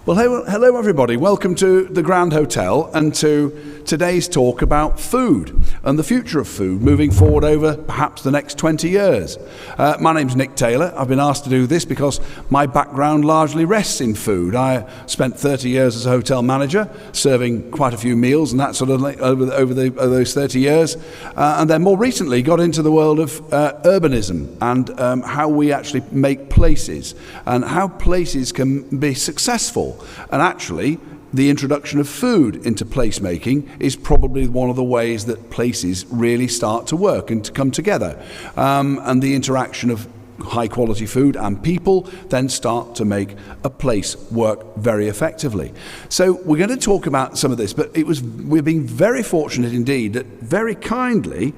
Well, hello everybody. Welcome to the Grand Hotel and to today's talk about food and the future of food moving forward over perhaps the next 20 years. My name's Nick Taylor. I've been asked to do this because my background largely rests in food. I spent 30 years as a hotel manager, serving quite a few meals and that sort of over those 30 years, and then more recently got into the world of urbanism and how we actually make places and how places can be successful. And actually, the introduction of food into placemaking is probably one of the ways that places really start to work and to come together. And the interaction of high quality food and people then start to make a place work very effectively. So we're going to talk about some of this, but we've been very fortunate indeed that very kindly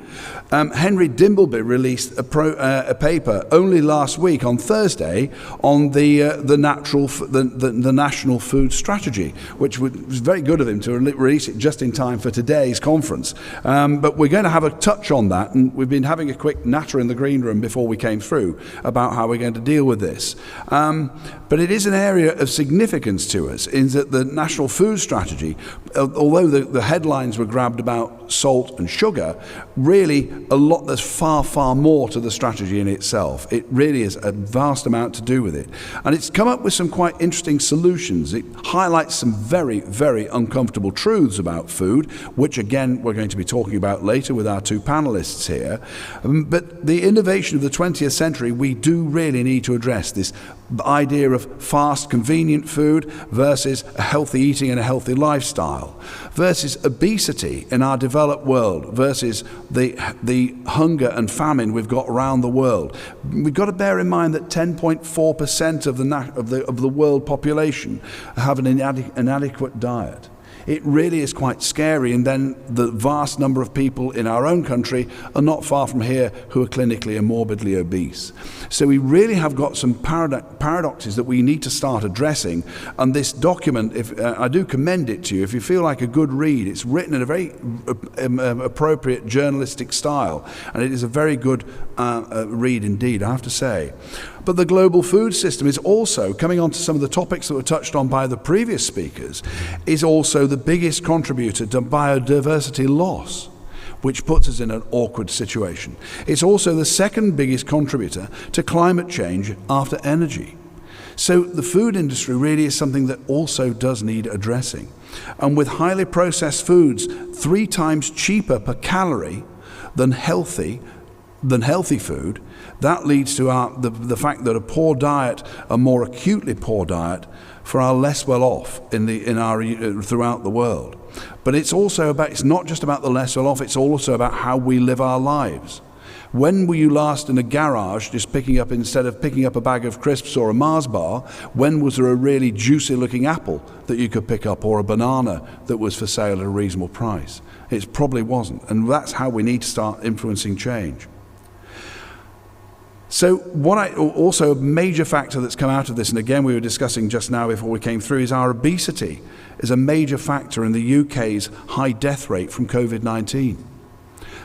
Henry Dimbleby released a paper only last week on Thursday on the National Food Strategy, which was very good of him to release it just in time for today's conference. But we're going to have a touch on that, and we've been having a quick natter in the green room before we came through about how we're going to deal with this. But it is an area of significance to us in that the National Food Strategy, although the headlines were grabbed about salt and sugar, really there's far more to the strategy in itself. It really is a vast amount to do with it. And it's come up with some quite interesting solutions. It highlights some very, very uncomfortable truths about food, which again we're going to be talking about later with our two panelists here. But the innovation of the 20th century, we do really need to address this idea of fast, convenient food versus a healthy eating and a healthy lifestyle, versus obesity in our developed world, versus the hunger and famine we've got around the world. We've got to bear in mind that 10.4% of the world population have an inadequate diet. It really is quite scary, and then the vast number of people in our own country are not far from here who are clinically and morbidly obese. So we really have got some paradoxes that we need to start addressing, and this document, I do commend it to you. If you feel like a good read, it's written in a very appropriate journalistic style, and it is a very good read indeed, I have to say. But the global food system is also, coming on to some of the topics that were touched on by the previous speakers, is also the biggest contributor to biodiversity loss, which puts us in an awkward situation. It's also the second biggest contributor to climate change after energy. So the food industry really is something that also does need addressing. And with highly processed foods 3 times cheaper per calorie than healthy food, that leads to the fact that a poor diet, a more acutely poor diet, for our less well off throughout the world. But it's not just about the less well off, it's also about how we live our lives. When were you last in a garage just instead of picking up a bag of crisps or a Mars bar, when was there a really juicy looking apple that you could pick up, or a banana that was for sale at a reasonable price? It probably wasn't, and that's how we need to start influencing change. So also a major factor that's come out of this, and again we were discussing just now before we came through, is our obesity is a major factor in the UK's high death rate from COVID-19.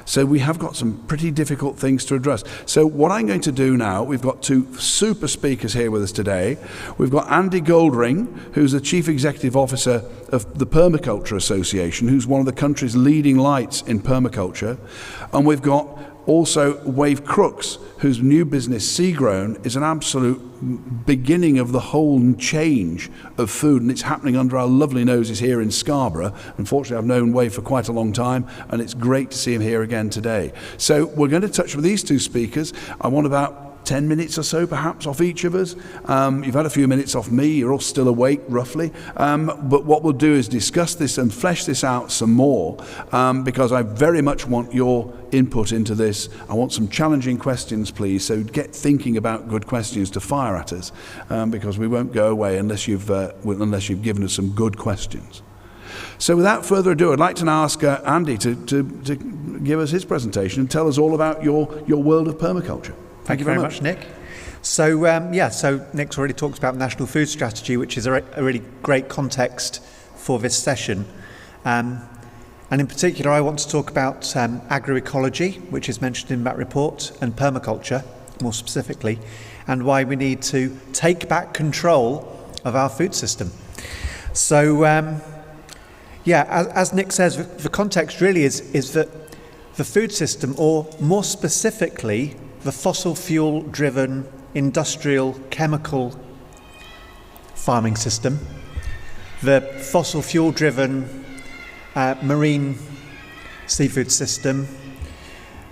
So we have got some pretty difficult things to address. So what I'm going to do now, we've got 2 super speakers here with us today. We've got Andy Goldring, who's the Chief Executive Officer of the Permaculture Association, who's one of the country's leading lights in permaculture. And we've got also Wave Crooks, whose new business, Seagrown, is an absolute beginning of the whole change of food, and it's happening under our lovely noses here in Scarborough. Unfortunately, I've known Wave for quite a long time, and it's great to see him here again today. So we're going to touch with these 2 speakers. I want about 10 minutes or so perhaps off each of us. You've had a few minutes off me, you're all still awake roughly, but what we'll do is discuss this and flesh this out some more, because I very much want your input into this. I want some challenging questions, please, so get thinking about good questions to fire at us, because we won't go away unless you've given us some good questions. So without further ado, I'd like to now ask Andy to give us his presentation and tell us all about your world of permaculture. Thank you very much, Nick. So Nick's already talked about National Food Strategy, which is a really great context for this session. And in particular, I want to talk about agroecology, which is mentioned in that report, and permaculture, more specifically, and why we need to take back control of our food system. So, as Nick says, the context really is that the food system, or more specifically, the fossil fuel-driven industrial chemical farming system, the fossil fuel-driven marine seafood system,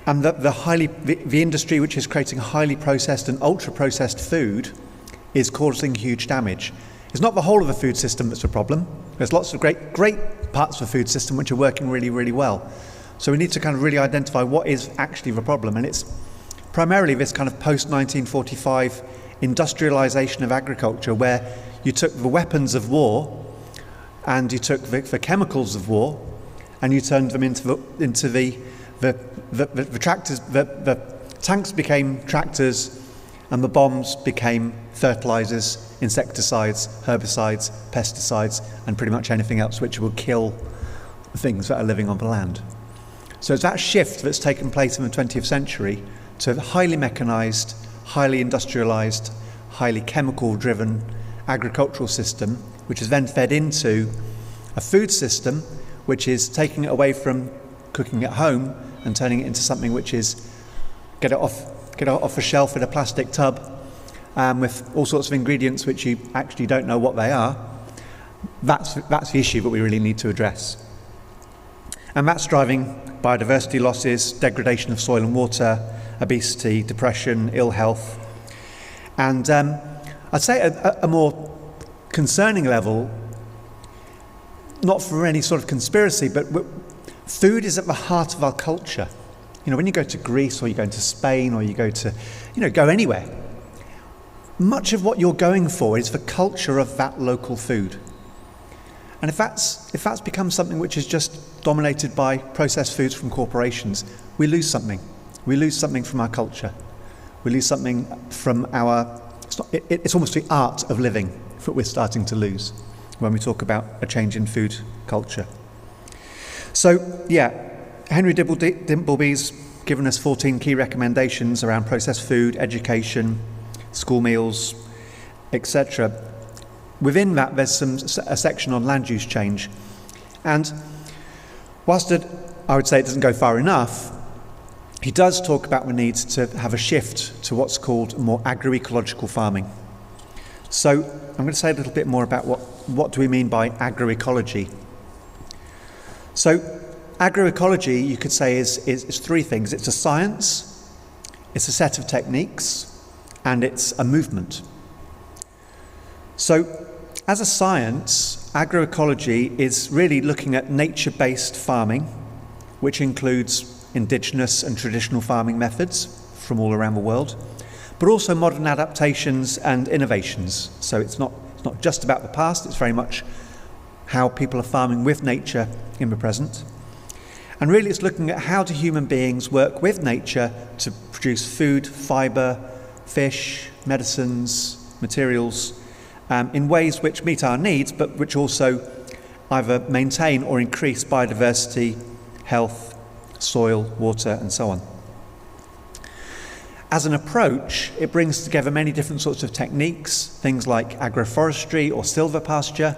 and the industry which is creating highly processed and ultra-processed food is causing huge damage. It's not the whole of the food system that's a problem. There's lots of great parts of the food system which are working really, really well. So we need to kind of really identify what is actually the problem, and it's primarily this kind of post-1945 industrialization of agriculture, where you took the weapons of war and you took the chemicals of war and you turned them into the tractors. The tanks became tractors, and the bombs became fertilizers, insecticides, herbicides, pesticides, and pretty much anything else which will kill things that are living on the land. So it's that shift that's taken place in the 20th century to a highly mechanized, highly industrialized, highly chemical-driven agricultural system, which is then fed into a food system which is taking it away from cooking at home and turning it into something which is get it off a shelf in a plastic tub with all sorts of ingredients which you actually don't know what they are. That's the issue that we really need to address. And that's driving biodiversity losses, degradation of soil and water, obesity, depression, ill health. And I'd say at a more concerning level, not for any sort of conspiracy, but food is at the heart of our culture. You know, when you go to Greece, or you go to Spain, or you go to, go anywhere, much of what you're going for is the culture of that local food. And if that's become something which is just dominated by processed foods from corporations, we lose something. We lose something from our culture. We lose something from it's almost the art of living that we're starting to lose when we talk about a change in food culture. So, Henry Dimpleby's given us 14 key recommendations around processed food, education, school meals, etc. Within that, there's a section on land use change. And whilst I would say it doesn't go far enough, he does talk about the need to have a shift to what's called more agroecological farming. So I'm going to say a little bit more about what do we mean by agroecology. So agroecology, you could say, is three things. It's a science, it's a set of techniques, and it's a movement. So as a science, agroecology is really looking at nature-based farming, which includes indigenous and traditional farming methods from all around the world, but also modern adaptations and innovations. So it's not just about the past, it's very much how people are farming with nature in the present. And really it's looking at how do human beings work with nature to produce food, fibre, fish, medicines, materials, in ways which meet our needs, but which also either maintain or increase biodiversity, health, soil, water, and so on. As an approach, it brings together many different sorts of techniques, things like agroforestry or silvopasture,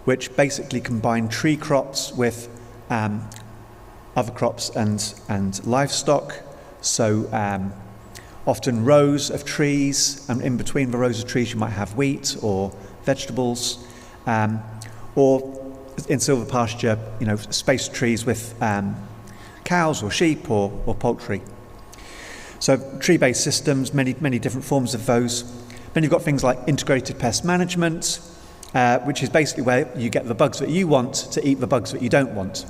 which basically combine tree crops with other crops and livestock. So often rows of trees, and in between the rows of trees you might have wheat or vegetables, or in silvopasture, spaced trees with cows or sheep or poultry. So tree-based systems, many different forms of those. Then you've got things like integrated pest management, which is basically where you get the bugs that you want to eat the bugs that you don't want.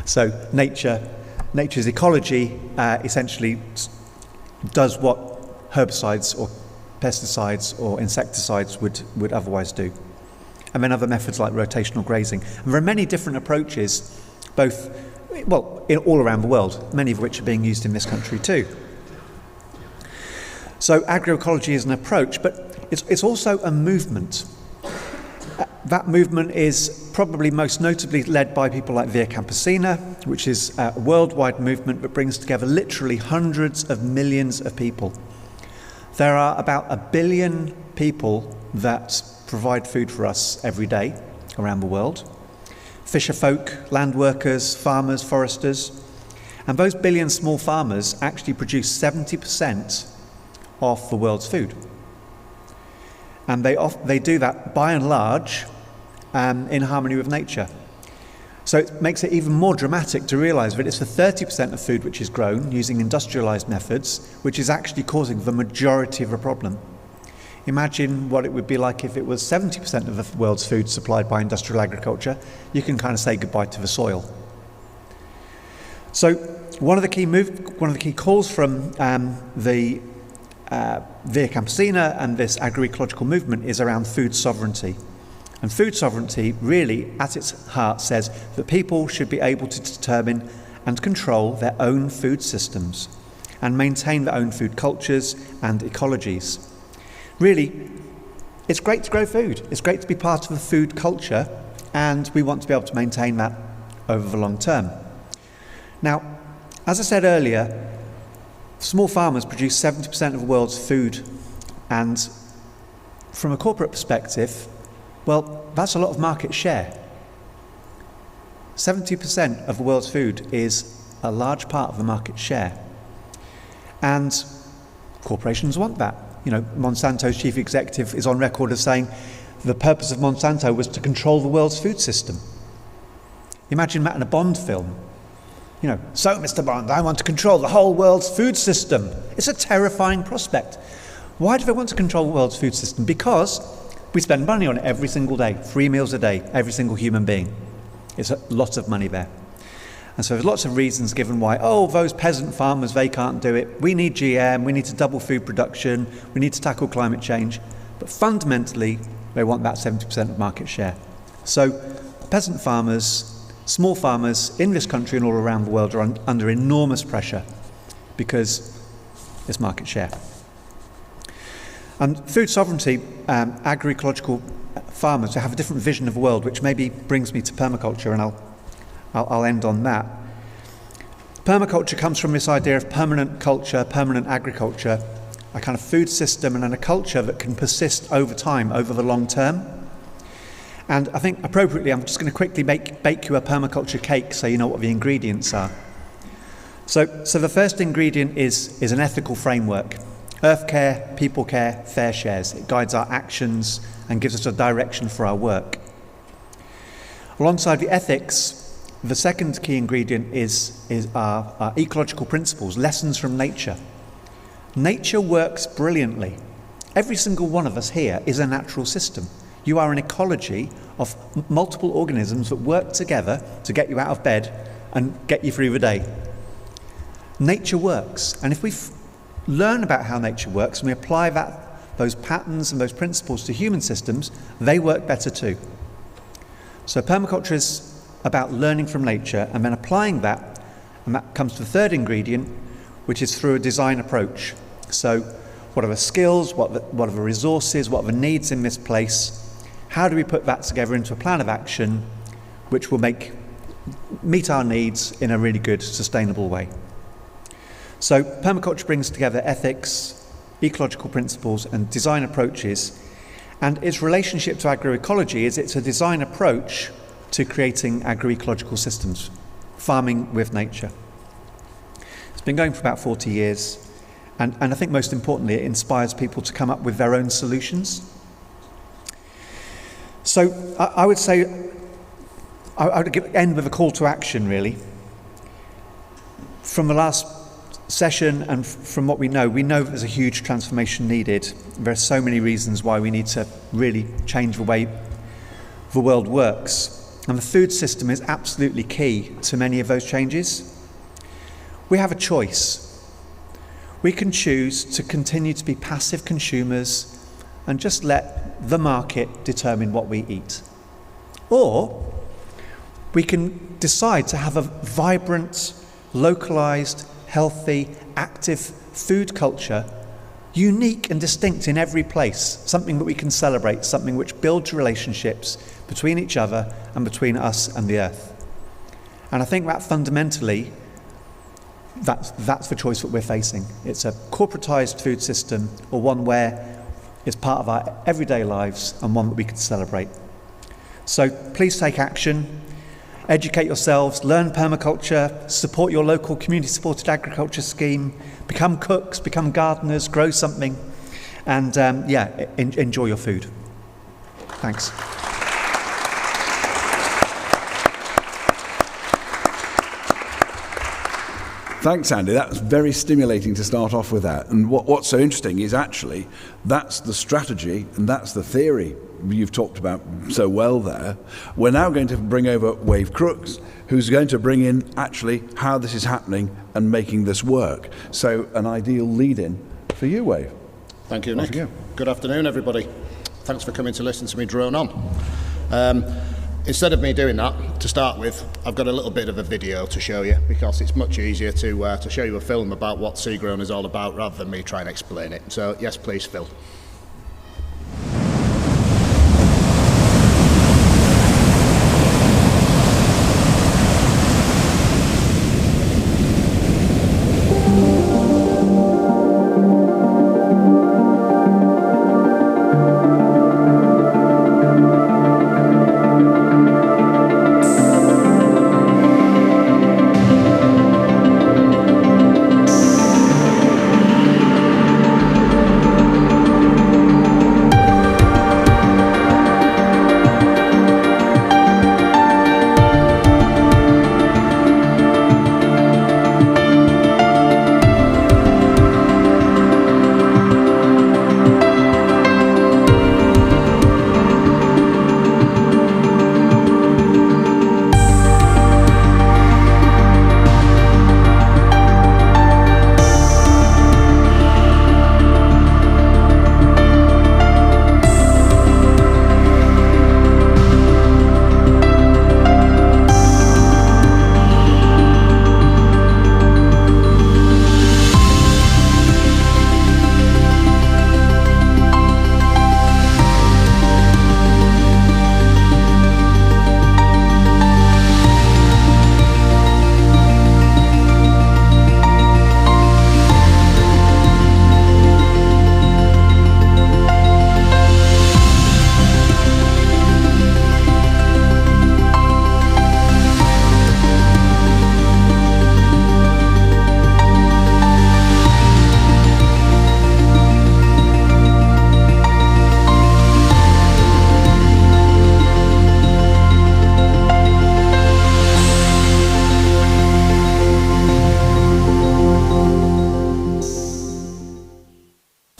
So nature's ecology essentially does what herbicides or pesticides or insecticides would otherwise do. And then other methods like rotational grazing. And there are many different approaches, all around the world, many of which are being used in this country too. So agroecology is an approach, but it's also a movement. That movement is probably most notably led by people like Via Campesina, which is a worldwide movement that brings together literally hundreds of millions of people. There are about 1 billion people that provide food for us every day, around the world. Fisherfolk, land workers, farmers, foresters. And those billion small farmers actually produce 70% of the world's food. And they do that, by and large, in harmony with nature. So it makes it even more dramatic to realise that it's the 30% of food which is grown using industrialised methods, which is actually causing the majority of the problem. Imagine what it would be like if it was 70% of the world's food supplied by industrial agriculture. You can kind of say goodbye to the soil. So one of the key calls from the Via Campesina and this agroecological movement is around food sovereignty. And food sovereignty really, at its heart, says that people should be able to determine and control their own food systems and maintain their own food cultures and ecologies. Really, it's great to grow food. It's great to be part of a food culture, and we want to be able to maintain that over the long term. Now, as I said earlier, small farmers produce 70% of the world's food, and from a corporate perspective, well, that's a lot of market share. 70% of the world's food is a large part of the market share. And corporations want that. You know, Monsanto's chief executive is on record as saying the purpose of Monsanto was to control the world's food system. Imagine that in a Bond film. You know, so Mr. Bond, I want to control the whole world's food system. It's a terrifying prospect. Why do they want to control the world's food system? Because we spend money on it every single day, 3 meals a day, every single human being. It's a lot of money there. And so there's lots of reasons given why, those peasant farmers, they can't do it. We need GM, we need to double food production, we need to tackle climate change. But fundamentally, they want that 70% of market share. So peasant farmers, small farmers in this country and all around the world are under enormous pressure because it's market share. And food sovereignty, agroecological farmers, they have a different vision of the world, which maybe brings me to permaculture, and I'll end on that. Permaculture comes from this idea of permanent culture, permanent agriculture, a kind of food system and a culture that can persist over time, over the long term. And I think appropriately, I'm just going to quickly bake you a permaculture cake so you know what the ingredients are. So the first ingredient is an ethical framework. Earth care, people care, fair shares. It guides our actions and gives us a direction for our work. Alongside the ethics, the second key ingredient is our ecological principles, lessons from nature. Nature works brilliantly. Every single one of us here is a natural system. You are an ecology of multiple organisms that work together to get you out of bed and get you through the day. Nature works, and if we learn about how nature works and we apply those patterns and those principles to human systems, they work better too. So permaculture is about learning from nature and then applying that, and that comes to the third ingredient, which is through a design approach. So what are the skills, what are the resources, what are the needs in this place? How do we put that together into a plan of action which will meet our needs in a really good, sustainable way? So permaculture brings together ethics, ecological principles and design approaches, and its relationship to agroecology is it's a design approach to creating agroecological systems, farming with nature. It's been going for about 40 years, and I think most importantly, it inspires people to come up with their own solutions. So I would say, I would end with a call to action, really. From the last session and from what we know there's a huge transformation needed. There are so many reasons why we need to really change the way the world works. And the food system is absolutely key to many of those changes. We have a choice. We can choose to continue to be passive consumers and just let the market determine what we eat. Or we can decide to have a vibrant, localised, healthy, active food culture, unique and distinct in every place, something that we can celebrate, something which builds relationships between each other and between us and the earth. And I think that fundamentally, that's the choice that we're facing. It's a corporatized food system, or one where it's part of our everyday lives and one that we can celebrate. So please take action, educate yourselves, learn permaculture, support your local community-supported agriculture scheme, become cooks, become gardeners, grow something, and enjoy your food. Thanks. Thanks, Andy. That's very stimulating to start off with that. And what's so interesting is actually that's the strategy and that's the theory you've talked about so well there. We're now going to bring over Wave Crooks, who's going to bring in actually how this is happening and making this work. So an ideal lead-in for you, Wave. Thank you, Nick. Good afternoon, everybody. Thanks for coming to listen to me drone on. Instead of me doing that, to start with, I've got a little bit of a video to show you, because it's much easier to show you a film about what Seagrown is all about rather than me try and explain it. So yes, please, Phil.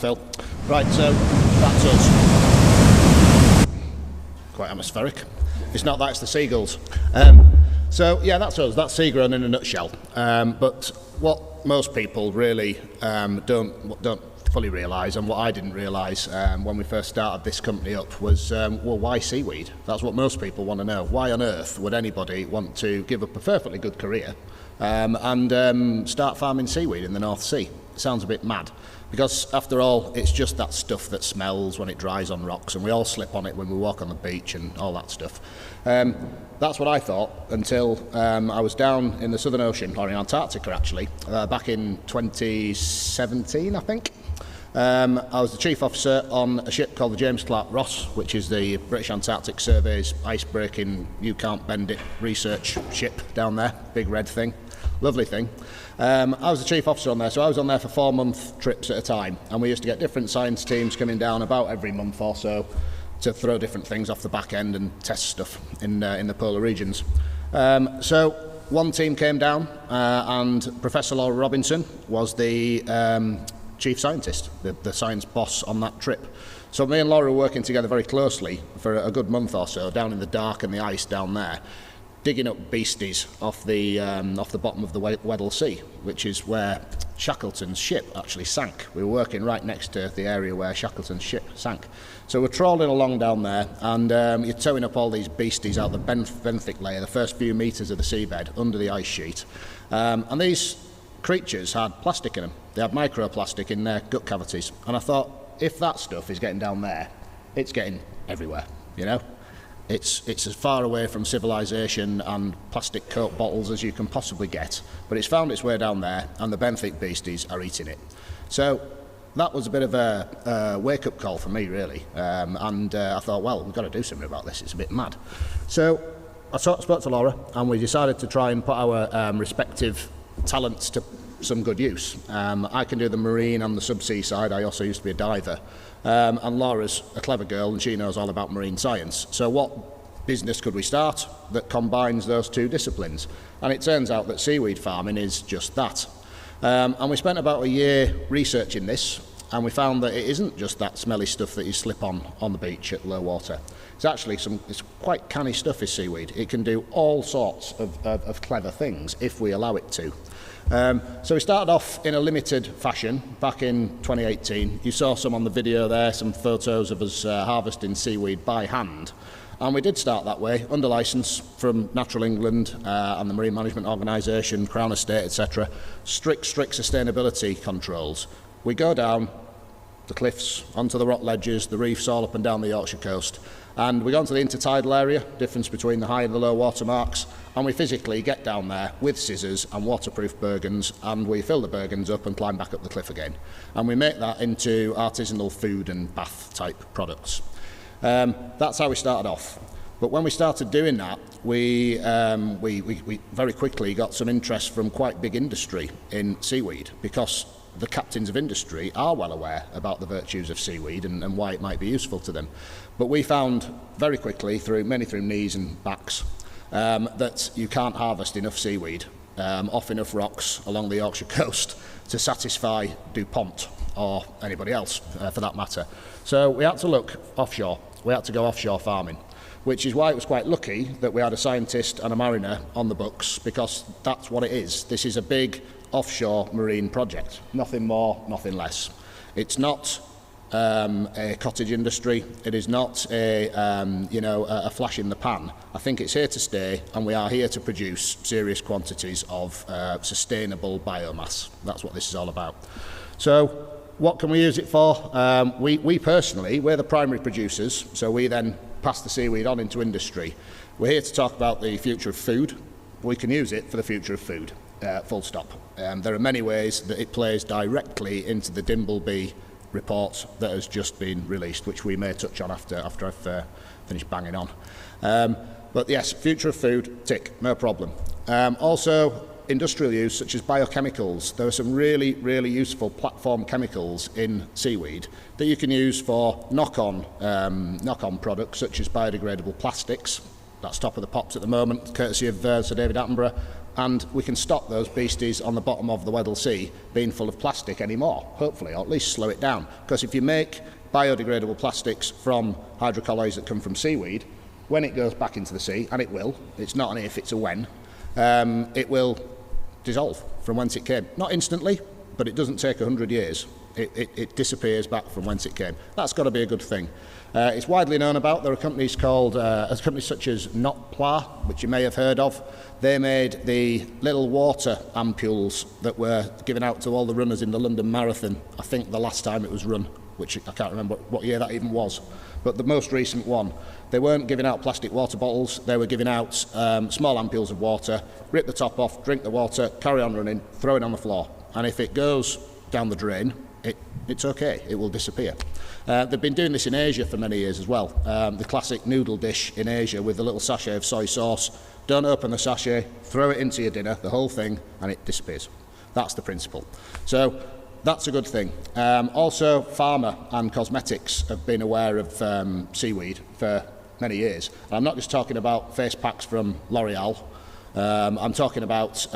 Phil. Right, so that's us. Quite atmospheric. It's not that, it's the seagulls. So yeah, that's us. That's Seagrown in a nutshell. But what most people really don't fully realise, and what I didn't realise when we first started this company up, was well, why seaweed? That's what most people want to know. Why on earth would anybody want to give up a perfectly good career and start farming seaweed in the North Sea? It sounds a bit mad. Because after all, it's just that stuff that smells when it dries on rocks, and we all slip on it when we walk on the beach and all that stuff. That's what I thought until I was down in the Southern Ocean, or in Antarctica actually, back in 2017, I think. I was the chief officer on a ship called the James Clark Ross, which is the British Antarctic Survey's ice-breaking, you can't bend it research ship down there, big red thing, lovely thing. I was the chief officer on there, so I was on there for 4-month trips at a time, and we used to get different science teams coming down about every month or so to throw different things off the back end and test stuff in the polar regions. So one team came down, and Professor Laura Robinson was the chief scientist, the science boss on that trip. So me and Laura were working together very closely for a good month or so, down in the dark and the ice down there, digging up beasties off the bottom of the Weddell Sea, which is where Shackleton's ship actually sank. We were working right next to the area where Shackleton's ship sank. So we're trawling along down there, and you're towing up all these beasties out the benthic layer, the first few metres of the seabed, under the ice sheet. And these creatures had plastic in them. They had microplastic in their gut cavities. And I thought, if that stuff is getting down there, it's getting everywhere, you know? It's as far away from civilization and plastic Coke bottles as you can possibly get, but it's found its way down there, and the benthic beasties are eating it. So that was a bit of a wake-up call for me, really. I thought, well, we've got to do something about this. It's a bit mad. So I spoke to Laura, and we decided to try and put our respective talents to some good use. I can do the marine and the subsea side. I also used to be a diver. And Laura's a clever girl, and she knows all about marine science. So what business could we start that combines those two disciplines? And it turns out that seaweed farming is just that. And we spent about a year researching this, and we found that it isn't just that smelly stuff that you slip on the beach at low water. It's actually it's quite canny stuff, is seaweed. It can do all sorts of clever things if we allow it to. So we started off in a limited fashion back in 2018. You saw some on the video there, some photos of us harvesting seaweed by hand. And we did start that way, under licence from Natural England and the Marine Management Organisation, Crown Estate, etc. Strict sustainability controls. We go down the cliffs, onto the rock ledges, the reefs all up and down the Yorkshire coast. And we go onto the intertidal area, difference between the high and the low water marks, and we physically get down there with scissors and waterproof bergens, and we fill the bergens up and climb back up the cliff again. And we make that into artisanal food and bath type products. That's how we started off. But when we started doing that, we very quickly got some interest from quite big industry in seaweed, because the captains of industry are well aware about the virtues of seaweed and why it might be useful to them. But we found very quickly, mainly through knees and backs, that you can't harvest enough seaweed off enough rocks along the Yorkshire coast to satisfy DuPont or anybody else for that matter. So we had to look offshore. We had to go offshore farming, which is why it was quite lucky that we had a scientist and a mariner on the books, because that's what it is. This is a big offshore marine project, nothing more, nothing less. It's not a cottage industry. It is not a flash in the pan. I think it's here to stay, and we are here to produce serious quantities of sustainable biomass. That's what this is all about. So what can we use it for? We personally, we're the primary producers, so we then pass the seaweed on into industry. We're here to talk about the future of food. We can use it for the future of food, full stop. There are many ways that it plays directly into the Dimbleby report that has just been released, which we may touch on after I've finished banging on. But yes, future of food, tick, no problem. Also, industrial use such as biochemicals. There are some really, really useful platform chemicals in seaweed that you can use for knock-on products such as biodegradable plastics. That's top of the pops at the moment, courtesy of Sir David Attenborough. And we can stop those beasties on the bottom of the Weddell Sea being full of plastic anymore, hopefully, or at least slow it down. Because if you make biodegradable plastics from hydrocolloids that come from seaweed, when it goes back into the sea, and it will, it's not an if, it's a when, it will dissolve from whence it came. Not instantly, but it doesn't take 100 years. It disappears back from whence it came. That's got to be a good thing. It's widely known about. There are companies companies such as Notpla, which you may have heard of. They made the little water ampules that were given out to all the runners in the London Marathon. I think the last time it was run, which I can't remember what year that even was, but the most recent one. They weren't giving out plastic water bottles. They were giving out small ampules of water. Rip the top off, drink the water, carry on running, throw it on the floor, and if it goes down the drain, it's okay, it will disappear. They've been doing this in Asia for many years as well. The classic noodle dish in Asia with a little sachet of soy sauce. Don't open the sachet, throw it into your dinner, the whole thing, and it disappears. That's the principle. So that's a good thing. Also, pharma and cosmetics have been aware of seaweed for many years. And I'm not just talking about face packs from L'Oreal. I'm talking about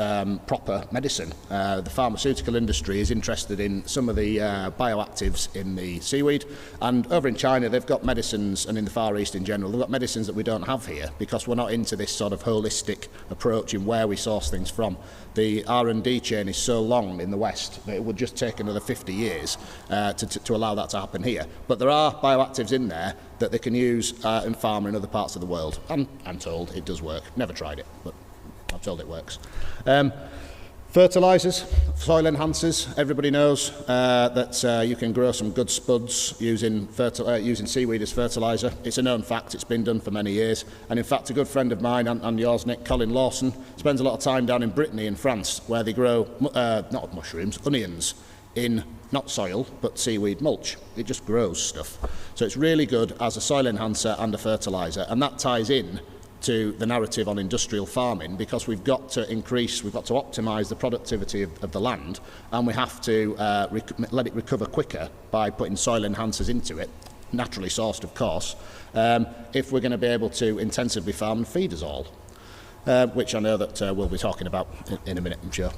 proper medicine. The pharmaceutical industry is interested in some of the bioactives in the seaweed, and over in China they've got medicines, and in the Far East in general they've got medicines that we don't have here, because we're not into this sort of holistic approach in where we source things from. The R&D chain is so long in the West that it would just take another 50 years to allow that to happen here. But there are bioactives in there that they can use in pharma in other parts of the world, and I'm told it does work. Never tried it, but I'm told it works. Fertilisers, soil enhancers. Everybody knows that you can grow some good spuds using seaweed as fertiliser. It's a known fact. It's been done for many years. And in fact, a good friend of mine and yours, Nick, Colin Lawson, spends a lot of time down in Brittany in France, where they grow, not mushrooms, onions in not soil, but seaweed mulch. It just grows stuff. So it's really good as a soil enhancer and a fertiliser, and that ties in to the narrative on industrial farming, because we've got to optimise the productivity of the land, and we have to let it recover quicker by putting soil enhancers into it, naturally sourced of course, if we're going to be able to intensively farm and feed us all, which I know that we'll be talking about in a minute, I'm sure.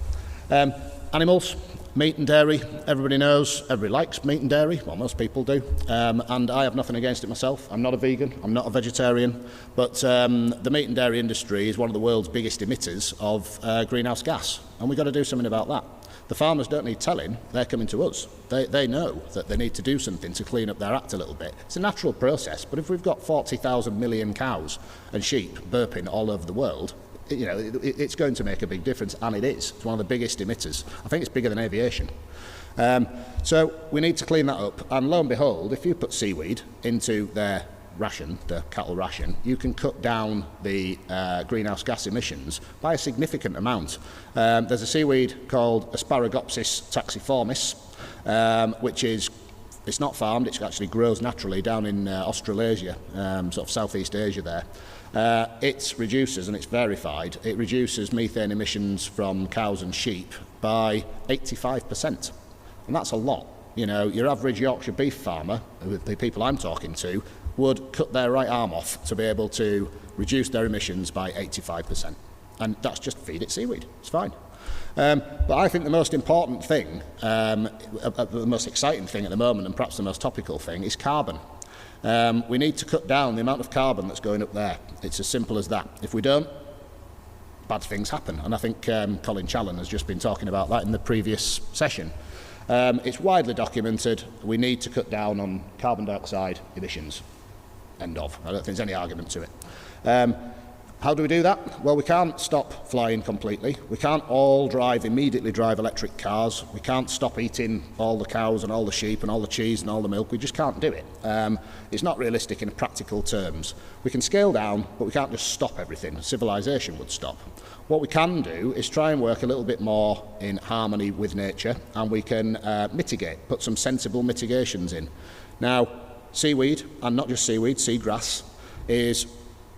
Animals, meat and dairy, everybody knows, everybody likes meat and dairy, well most people do, and I have nothing against it myself. I'm not a vegan, I'm not a vegetarian, but the meat and dairy industry is one of the world's biggest emitters of greenhouse gas, and we've got to do something about that. The farmers don't need telling, they're coming to us. They know that they need to do something to clean up their act a little bit. It's a natural process, but if we've got 40,000 million cows and sheep burping all over the world, you know, it's going to make a big difference, and it is. It's one of the biggest emitters. I think it's bigger than aviation. So we need to clean that up, and lo and behold, if you put seaweed into their ration, the cattle ration, you can cut down the greenhouse gas emissions by a significant amount. There's a seaweed called Asparagopsis taxiformis, which is, it's not farmed, it actually grows naturally down in Australasia, sort of Southeast Asia there. It reduces, and it's verified, it reduces methane emissions from cows and sheep by 85%. And that's a lot. You know, your average Yorkshire beef farmer, the people I'm talking to, would cut their right arm off to be able to reduce their emissions by 85%. And that's just feed it seaweed. It's fine. But I think the most important thing, the most exciting thing at the moment, and perhaps the most topical thing, is carbon. We need to cut down the amount of carbon that's going up there. It's as simple as that. If we don't, bad things happen. And I think Colin Challen has just been talking about that in the previous session. It's widely documented. We need to cut down on carbon dioxide emissions. End of. I don't think there's any argument to it. How do we do that? Well, we can't stop flying completely. We can't all immediately drive electric cars. We can't stop eating all the cows and all the sheep and all the cheese and all the milk. We just can't do it. It's not realistic in practical terms. We can scale down, but we can't just stop everything. Civilization would stop. What we can do is try and work a little bit more in harmony with nature, and we can mitigate, put some sensible mitigations in. Now, seaweed, and not just seaweed, seagrass, is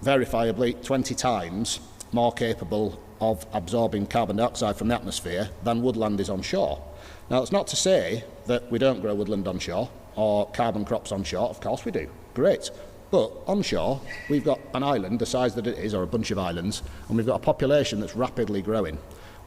verifiably 20 times more capable of absorbing carbon dioxide from the atmosphere than woodland is on shore. Now, that's not to say that we don't grow woodland on shore or carbon crops on shore. Of course we do. Great. But onshore, we've got an island the size that it is, or a bunch of islands, and we've got a population that's rapidly growing.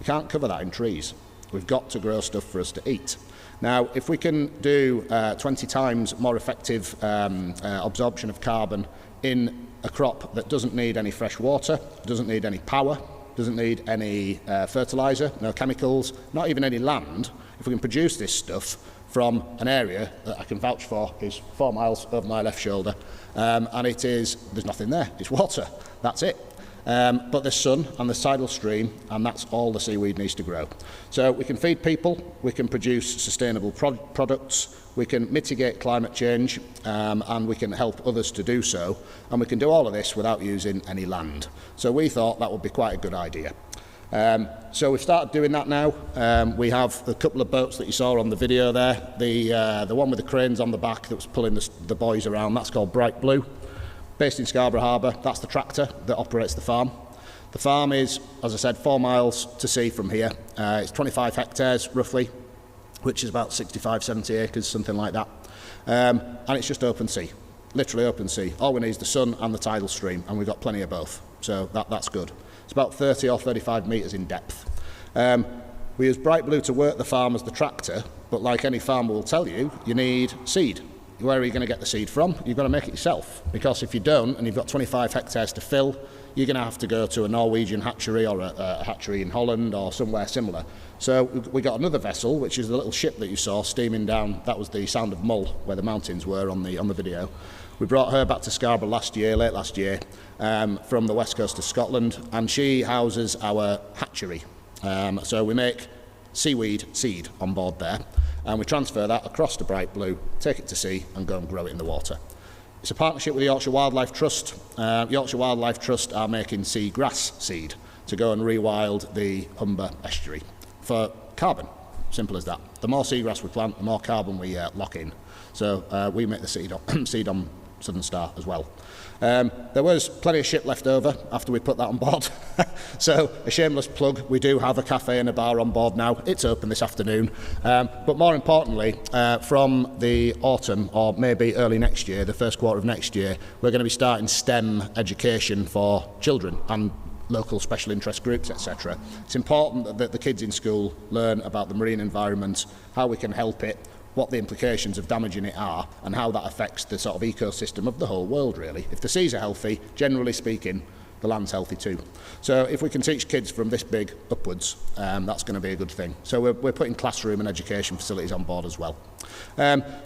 We can't cover that in trees. We've got to grow stuff for us to eat. Now, if we can do 20 times more effective absorption of carbon in a crop that doesn't need any fresh water, doesn't need any power, doesn't need any fertiliser, no chemicals, not even any land, if we can produce this stuff from an area that I can vouch for is 4 miles over my left shoulder, and there's nothing there, it's water, that's it. But there's sun and there's tidal stream, and that's all the seaweed needs to grow. So we can feed people, we can produce sustainable products, we can mitigate climate change, and we can help others to do so, and we can do all of this without using any land. So we thought that would be quite a good idea. So we've started doing that now. We have a couple of boats that you saw on the video there. The one with the cranes on the back that was pulling the buoys around, that's called Bright Blue. Based in Scarborough Harbour, that's the tractor that operates the farm. The farm is, as I said, 4 miles to sea from here. It's 25 hectares, roughly, which is about 65, 70 acres, something like that. And it's just open sea, literally open sea. All we need is the sun and the tidal stream, and we've got plenty of both. So that's good. It's about 30 or 35 metres in depth. We use Bright Blue to work the farm as the tractor, but like any farmer will tell you, you need seed. Where are you going to get the seed from? You've got to make it yourself, because if you don't and you've got 25 hectares to fill, you're going to have to go to a Norwegian hatchery or a hatchery in Holland or somewhere similar. So we got another vessel, which is the little ship that you saw steaming down. That was the Sound of Mull, where the mountains were on the video. We brought her back to Scarborough late last year, from the west coast of Scotland, and she houses our hatchery. So we make seaweed seed on board there, and we transfer that across to Bright Blue, take it to sea and go and grow it in the water. It's a partnership with the Yorkshire Wildlife Trust. Yorkshire Wildlife Trust are making seagrass seed to go and rewild the Humber estuary for carbon. Simple as that. the more seagrass we plant, the more carbon we lock in. So we make the seed on Southern Star as well. There was plenty of shit left over after we put that on board. So a shameless plug, we do have a cafe and a bar on board now. It's open this afternoon. But more importantly, from the autumn or maybe early next year, the first quarter of next year, we're going to be starting STEM education for children and local special interest groups, etc. It's important that the kids in school learn about the marine environment, how we can help it, what the implications of damaging it are, and how that affects the sort of ecosystem of the whole world, really. If the seas are healthy, generally speaking, the land's healthy too. So if we can teach kids from this big upwards, that's going to be a good thing. So we're putting classroom and education facilities on board as well.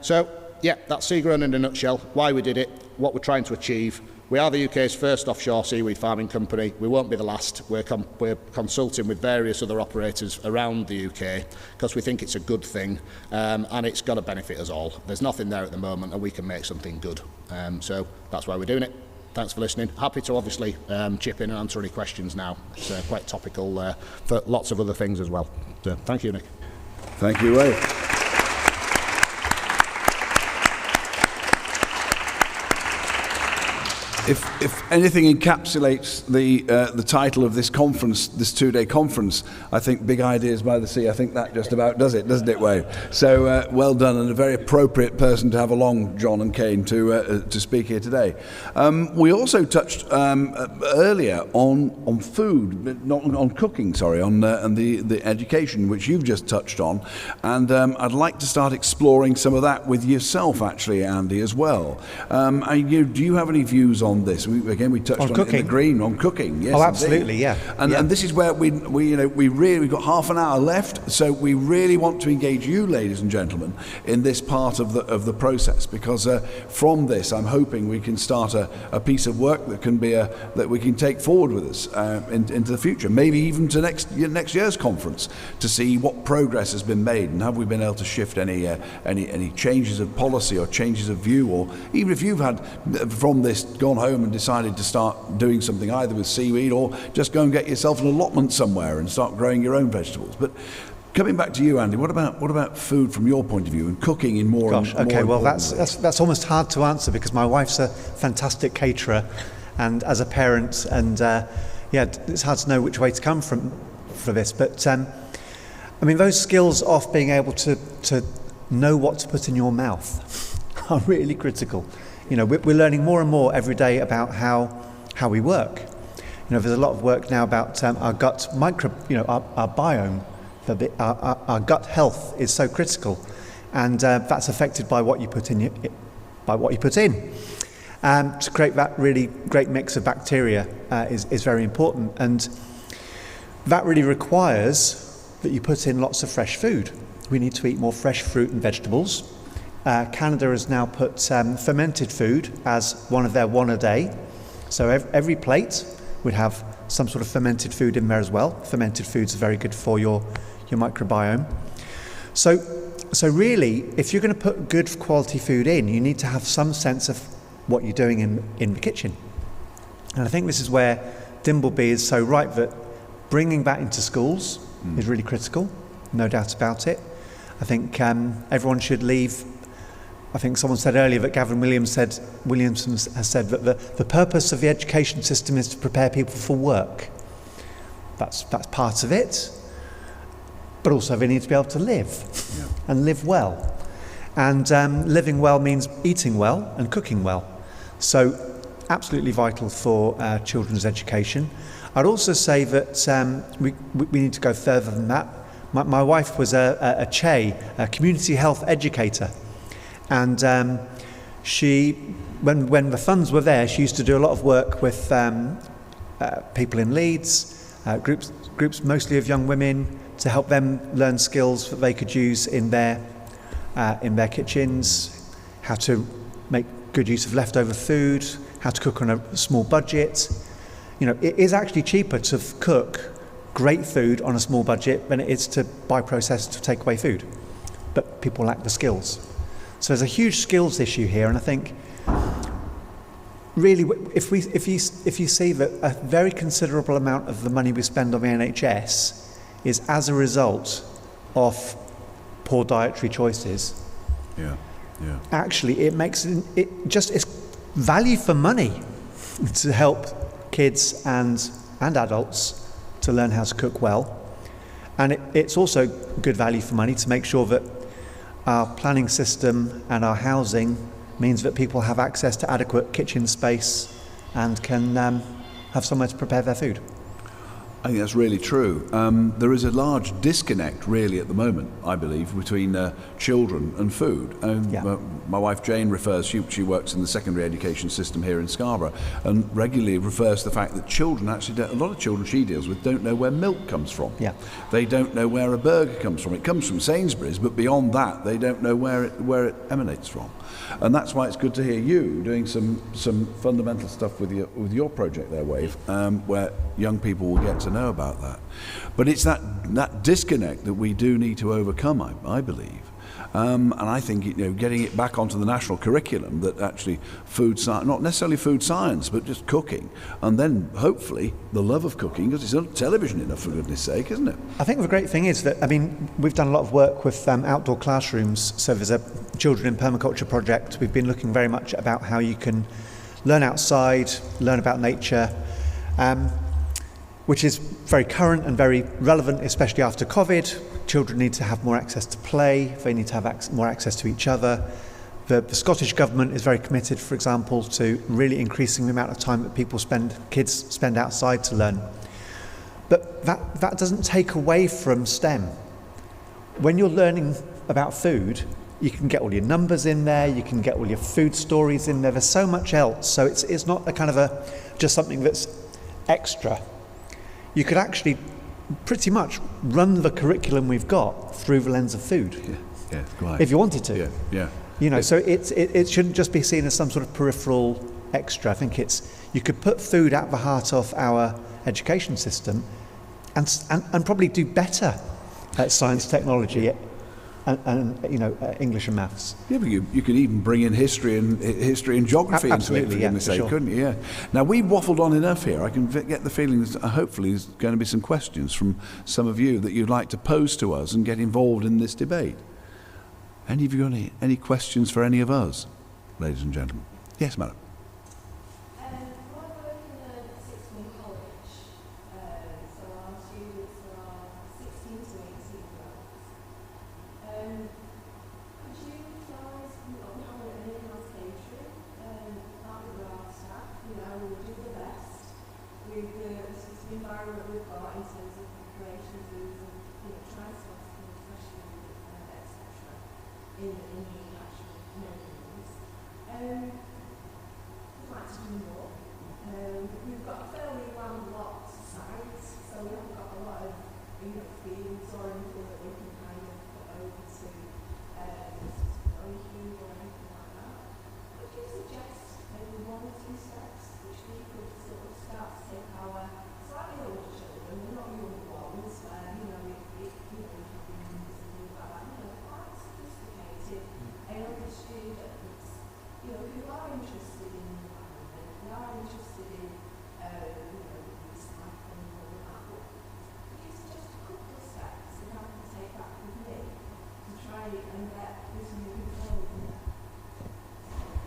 So yeah, that's Seagrown in a nutshell, why we did it, what we're trying to achieve. We are the UK's first offshore seaweed farming company. We won't be the last. We're consulting with various other operators around the UK because we think it's a good thing and it's got to benefit us all. There's nothing there at the moment and we can make something good. So that's why we're doing it. Thanks for listening. Happy to obviously chip in and answer any questions now. It's quite topical for lots of other things as well. So thank you, Nick. Thank you, Ray. If anything encapsulates the title of this conference, this 2-day conference, I think Big Ideas by the Sea, I think that just about does it, doesn't it, Wade? So well done, and a very appropriate person to have along, John and Kane, to speak here today. We also touched earlier on food, not on cooking, sorry, on the education, which you've just touched on, and I'd like to start exploring some of that with yourself, actually, Andy, as well. Do you have any views on this? We touched on cooking. It in the green on cooking. Yes, oh, absolutely, indeed. yeah. And this is where we've got half an hour left, so we really want to engage you, ladies and gentlemen, in this part of the process, because from this, I'm hoping we can start a piece of work that can be that we can take forward with us into the future, maybe even to next year's conference, to see what progress has been made and have we been able to shift any changes of policy or changes of view, or even if you've had from this gone home and decided to start doing something either with seaweed or just go and get yourself an allotment somewhere and start growing your own vegetables. But coming back to you, Andy, what about food from your point of view and cooking in more? Gosh, and okay, more well that's almost hard to answer because my wife's a fantastic caterer, and as a parent, and it's hard to know which way to come for this. But I mean, those skills of being able to know what to put in your mouth are really critical. You know, we're learning more and more every day about how we work. You know, there's a lot of work now about our gut our biome. Our gut health is so critical, and that's affected by what you put in. To create that really great mix of bacteria is very important, and that really requires that you put in lots of fresh food. We need to eat more fresh fruit and vegetables. Canada has now put fermented food as one of their one a day. So every plate would have some sort of fermented food in there as well. Fermented foods are very good for your microbiome. So really, if you're going to put good quality food in, you need to have some sense of what you're doing in the kitchen. And I think this is where Dimbleby is so right, that bringing that into schools is really critical, no doubt about it. I think everyone should leave. I think someone said earlier that Gavin Williamson has said that the purpose of the education system is to prepare people for work. That's part of it, but also they need to be able to live and live well. And living well means eating well and cooking well. So absolutely vital for children's education. I'd also say that we need to go further than that. My wife was a CHE, a community health educator. And she, when the funds were there, she used to do a lot of work with people in Leeds, groups mostly of young women, to help them learn skills that they could use in their kitchens, how to make good use of leftover food, how to cook on a small budget. You know, it is actually cheaper to cook great food on a small budget than it is to buy processed takeaway food, but people lack the skills. So there's a huge skills issue here, and I think really if you see that a very considerable amount of the money we spend on the NHS is as a result of poor dietary choices, Yeah. actually it's value for money to help kids and adults to learn how to cook well. And it's also good value for money to make sure that our planning system and our housing means that people have access to adequate kitchen space and can have somewhere to prepare their food. I think that's really true. There is a large disconnect, really, at the moment, I believe, between children and food. My wife Jane refers, she works in the secondary education system here in Scarborough, and regularly refers to the fact that children actually, a lot of children she deals with don't know where milk comes from. Yeah. They don't know where a burger comes from. It comes from Sainsbury's, but beyond that, they don't know where it emanates from. And that's why it's good to hear you doing some fundamental stuff with your project there, Wave, where young people will get to know about that. But it's that disconnect that we do need to overcome, I believe. And I think getting it back onto the national curriculum, that actually food science, not necessarily food science, but just cooking, and then hopefully the love of cooking, because it's on television enough, for goodness sake, isn't it? I think the great thing is that, we've done a lot of work with outdoor classrooms. So there's a Children in Permaculture project. We've been looking very much about how you can learn outside, learn about nature, which is very current and very relevant, especially after COVID. Children need to have more access to play, they need to have more access to each other. The Scottish Government is very committed, for example, to really increasing the amount of time that kids spend outside to learn. But that doesn't take away from STEM. When you're learning about food, you can get all your numbers in there, you can get all your food stories in there, there's so much else. So it's not a kind of just something that's extra. You could actually pretty much run the curriculum we've got through the lens of food. Yeah, right. If you wanted to. Yeah. So it shouldn't just be seen as some sort of peripheral extra. I think you could put food at the heart of our education system and probably do better at science, technology, and English and maths. Yeah, but you could even bring in history and geography into it, for goodness sake, couldn't you? Yeah. Now, we've waffled on enough here. I can get the feeling that hopefully there's going to be some questions from some of you that you'd like to pose to us and get involved in this debate. Any of you got any questions for any of us, ladies and gentlemen? Yes, madam.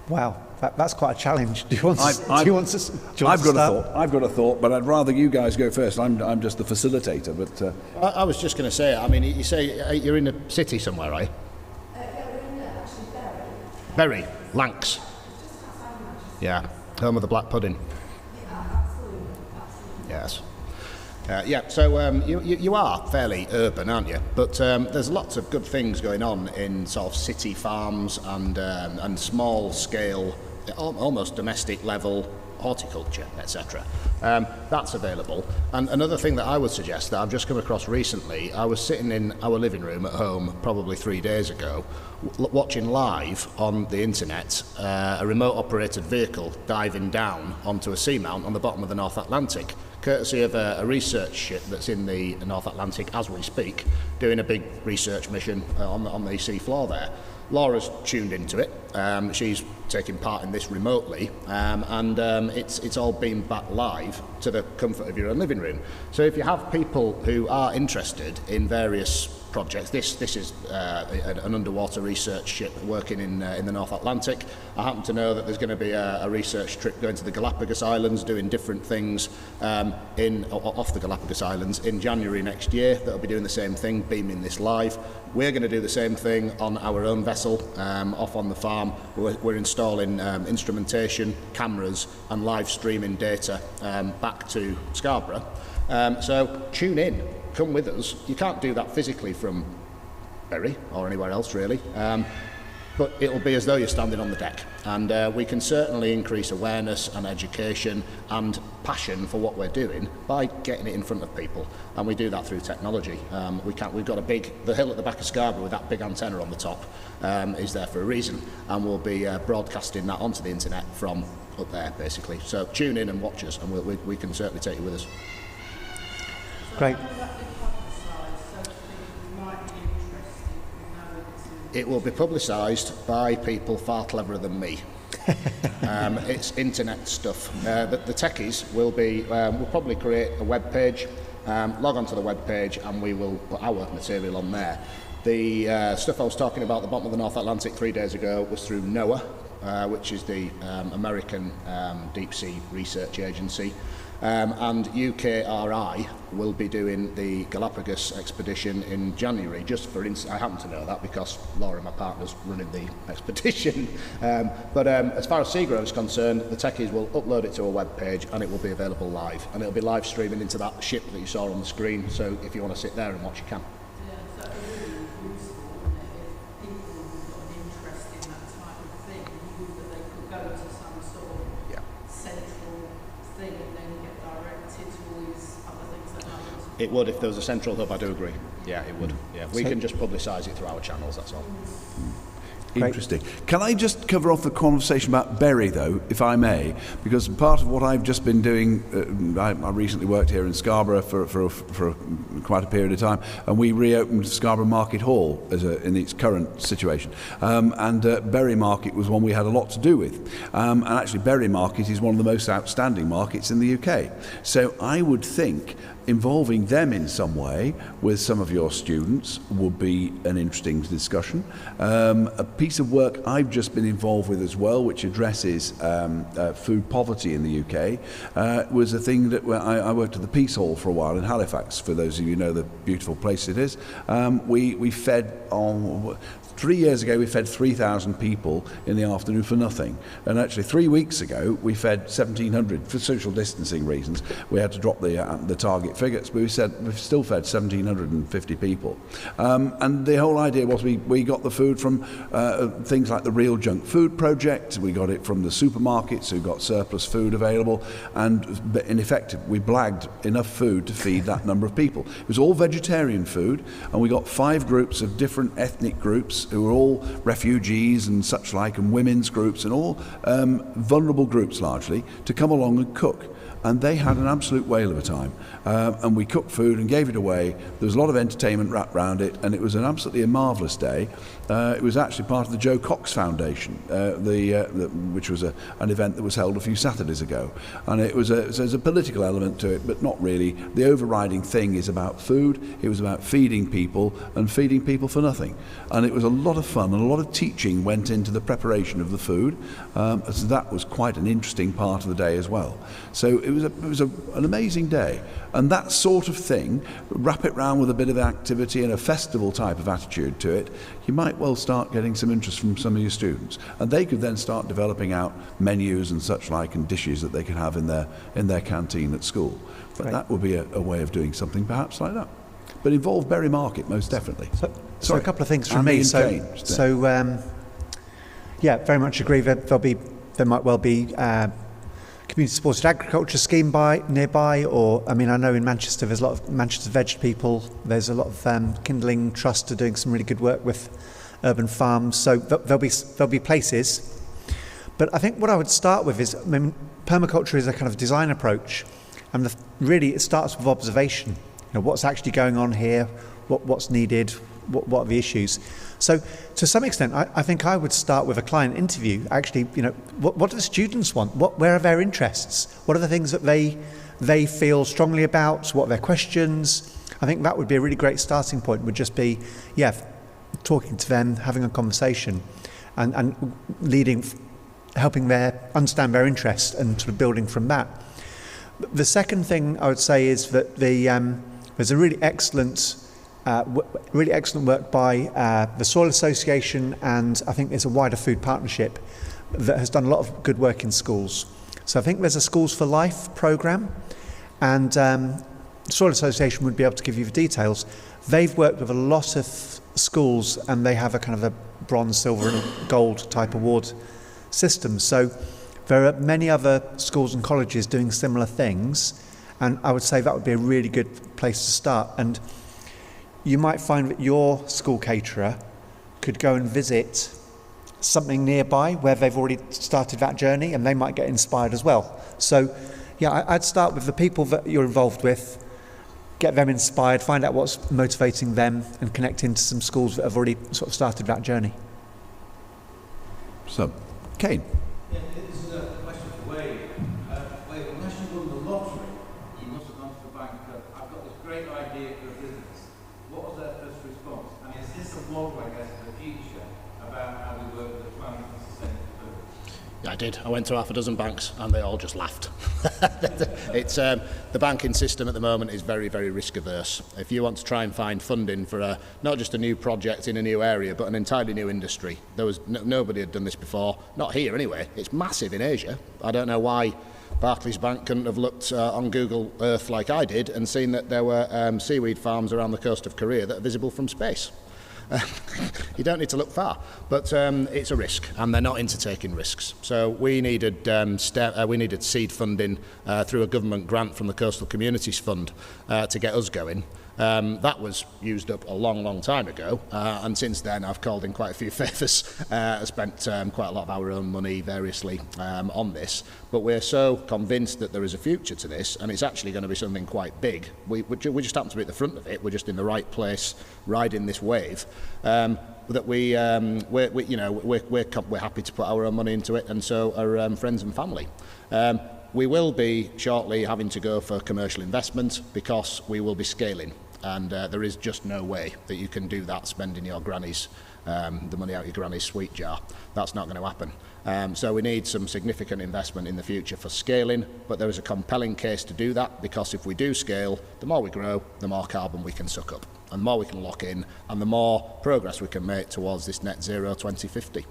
Wow, that's quite a challenge. Do you want to I've got a thought, but I'd rather you guys go first. I'm just the facilitator. But I was just going to say, you say you're in a city somewhere, right? Bury, Lancs. Yeah, home of the black pudding. Yes. So you are fairly urban, aren't you? But there's lots of good things going on in sort of city farms and small scale, almost domestic level horticulture, etc. That's available. And another thing that I would suggest that I've just come across recently, I was sitting in our living room at home probably 3 days ago, watching live on the internet a remote operated vehicle diving down onto a seamount on the bottom of the North Atlantic, courtesy of a research ship that's in the North Atlantic as we speak, doing a big research mission on the sea floor there. Laura's tuned into it. She's taking part in this remotely, and it's all being back live to the comfort of your own living room. So if you have people who are interested in various projects. This is an underwater research ship working in the North Atlantic. I happen to know that there's going to be a research trip going to the Galapagos Islands, doing different things off the Galapagos Islands in January next year. That'll be doing the same thing, beaming this live. We're going to do the same thing on our own vessel off on the farm. We're installing instrumentation, cameras and live streaming data back to Scarborough. So tune in, come with us. You can't do that physically from Bury or anywhere else really, but it'll be as though you're standing on the deck, and we can certainly increase awareness and education and passion for what we're doing by getting it in front of people, and we do that through technology. We've got the hill at the back of Scarborough with that big antenna on the top is there for a reason, and we'll be broadcasting that onto the internet from up there basically. So tune in and watch us, and we can certainly take you with us. Great. It will be publicised by people far cleverer than me. It's internet stuff. The techies will we'll probably create a web page, log onto the web page, and we will put our material on there. The stuff I was talking about at the bottom of the North Atlantic 3 days ago was through NOAA, which is the American deep sea research agency. And UKRI will be doing the Galapagos expedition in January, just for I happen to know that because Laura, my partner's running the expedition. But as far as SEGRO is concerned, the techies will upload it to a web page and it will be available live. And it'll be live streaming into that ship that you saw on the screen, so if you want to sit there and watch, you can. Yeah, so it's really useful, isn't it, if people who've got an interest in that type of thing knew that they could go to some sort of central thing and then get directed to all these other things that happen. It would, if there was a central hub, I do agree. Yeah, it would. Yeah, we can just publicise it through our channels, that's all. Interesting. Can I just cover off the conversation about Bury, though, if I may? Because part of what I've just been doing, I recently worked here in Scarborough for quite a period of time, and we reopened Scarborough Market Hall in its current situation. And Bury Market was one we had a lot to do with. And actually, Bury Market is one of the most outstanding markets in the UK. So I would think involving them in some way with some of your students would be an interesting discussion. A piece of work I've just been involved with as well, which addresses food poverty in the UK, was a thing that I worked at the Peace Hall for a while in Halifax. For those of you who know the beautiful place it is, we fed on 3 years ago, we fed 3,000 people in the afternoon for nothing. And actually 3 weeks ago, we fed 1,700 for social distancing reasons. We had to drop the target figures, but we've still fed 1,750 people. And the whole idea was we got the food from things like the Real Junk Food Project. We got it from the supermarkets who got surplus food available. And in effect, we blagged enough food to feed that number of people. It was all vegetarian food, and we got 5 groups of different ethnic groups who were all refugees and such like, and women's groups and all vulnerable groups largely, to come along and cook. And they had an absolute whale of a time. And we cooked food and gave it away. There was a lot of entertainment wrapped around it, and it was an absolutely marvellous day. It was actually part of the Joe Cox Foundation, which was an event that was held a few Saturdays ago. And there's a political element to it, but not really. The overriding thing is about food. It was about feeding people and feeding people for nothing. And it was a lot of fun, and a lot of teaching went into the preparation of the food. So that was quite an interesting part of the day as well. So it was an amazing day. And that sort of thing, wrap it round with a bit of activity and a festival type of attitude to it, you might well start getting some interest from some of your students. And they could then start developing out menus and such like, and dishes that they could have in their canteen at school. But that would be a way of doing something perhaps like that. But involve Bury Market, most definitely. So a couple of things from me. Yeah, very much agree. There might well be community supported agriculture scheme nearby, or I know in Manchester there's a lot of Manchester Veg people. There's a lot of Kindling Trust are doing some really good work with urban farms. So there'll be places. But I think what I would start with is, permaculture is a kind of design approach, and really it starts with observation. What's actually going on here, what's needed, what are the issues. So to some extent, I think I would start with a client interview. Actually, what do the students want? Where are their interests? What are the things that they feel strongly about? What are their questions? I think that would be a really great starting point, would just be, talking to them, having a conversation, and helping understand their interest and sort of building from that. The second thing I would say is that there's a really excellent work by the Soil Association, and I think there's a wider food partnership that has done a lot of good work in schools. So I think there's a Schools for Life programme, and the Soil Association would be able to give you the details. They've worked with a lot of schools, and they have a kind of a bronze, silver and gold type award system. So there are many other schools and colleges doing similar things, and I would say that would be a really good place to start. And you might find that your school caterer could go and visit something nearby where they've already started that journey, and they might get inspired as well. So I'd start with the people that you're involved with, get them inspired, find out what's motivating them, and connect into some schools that have already sort of started that journey. So, Kane. Yeah, this is a question for Wade. Wade, unless you won the lottery, you must have gone to the bank and said, I've got this great idea for a business. What was their first response? And is this a model, I guess, for the future about how we work with the climate and sustainable food? Yeah, I did. I went to half a dozen banks and they all just laughed. It's the banking system at the moment is very, very risk averse. If you want to try and find funding for not just a new project in a new area, but an entirely new industry, there was nobody had done this before. Not here anyway. It's massive in Asia. I don't know why Barclays Bank couldn't have looked on Google Earth like I did and seen that there were seaweed farms around the coast of Korea that are visible from space. You don't need to look far, but it's a risk, and they're not into taking risks. So we needed seed funding through a government grant from the Coastal Communities Fund to get us going. That was used up a long, long time ago, and since then I've called in quite a few favours, spent quite a lot of our own money variously on this, but we're so convinced that there is a future to this, and it's actually going to be something quite big. We just happen to be at the front of it. We're just in the right place, riding this wave. That we're happy to put our own money into it, and so are friends and family. We will be shortly having to go for commercial investment because we will be scaling, and there is just no way that you can do that spending your granny's the money out your granny's sweet jar. That's not going to happen. So we need some significant investment in the future for scaling, but there is a compelling case to do that, because if we do scale, the more we grow, the more carbon we can suck up, and the more we can lock in, and the more progress we can make towards this net zero 2050.